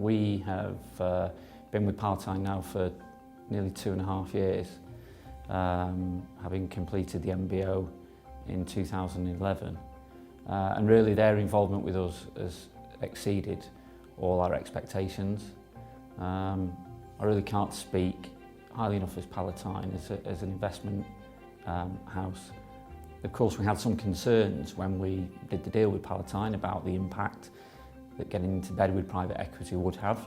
we have been with Palatine now for nearly 2.5 years, having completed the MBO in 2011. And really their involvement with us has exceeded all our expectations. I really can't speak highly enough as Palatine as an investment house. Of course, we had some concerns when we did the deal with Palatine about the impact that getting into bed with private equity would have,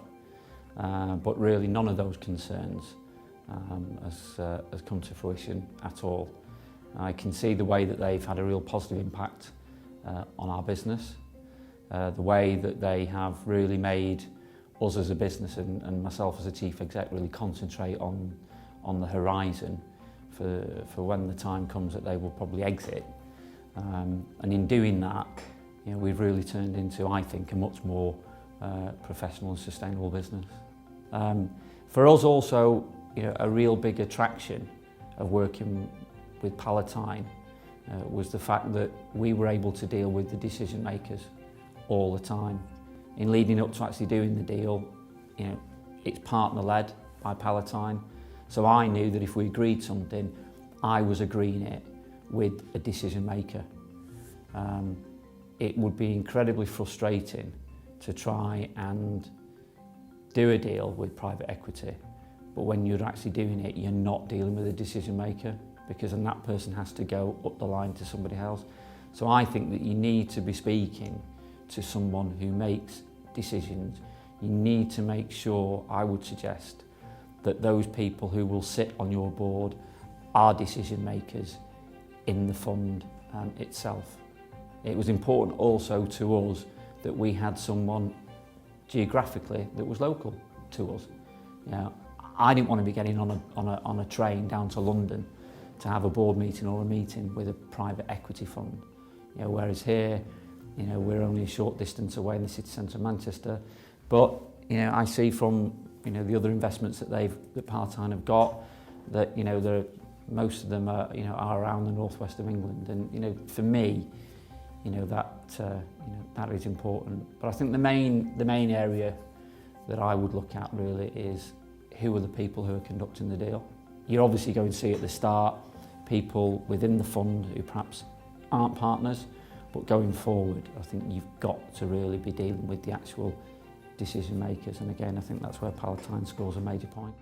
but really none of those concerns has come to fruition at all. I can see the way that they've had a real positive impact on our business, the way that they have really made us as a business and myself as a chief exec really concentrate on the horizon for when the time comes that they will probably exit. And in doing that, you know, we've really turned into, I think, a much more professional and sustainable business. For us also, you know, a real big attraction of working with Palatine was the fact that we were able to deal with the decision makers all the time. In leading up to actually doing the deal, you know, it's partner led by Palatine. So I knew that if we agreed something, I was agreeing it with a decision maker. It would be incredibly frustrating to try and do a deal with private equity, but when you're actually doing it, you're not dealing with a decision maker, because then that person has to go up the line to somebody else. So I think that you need to be speaking to someone who makes decisions. You need to make sure, I would suggest, that those people who will sit on your board are decision makers in the fund itself. It was important also to us that we had someone geographically that was local to us. You know, I didn't want to be getting on a train down to London to have a board meeting or a meeting with a private equity fund. You know, whereas here, you know, we're only a short distance away in the city centre of Manchester. But you know, I see from the other investments that Palatine have got that most of them are are around the northwest of England, and for me, that is important. But I think the main area that I would look at really is who are the people who are conducting the deal. You're obviously going to see at the start people within the fund who perhaps aren't partners, but going forward, I think you've got to really be dealing with the actual decision makers. And again, I think that's where Palatine scores a major point.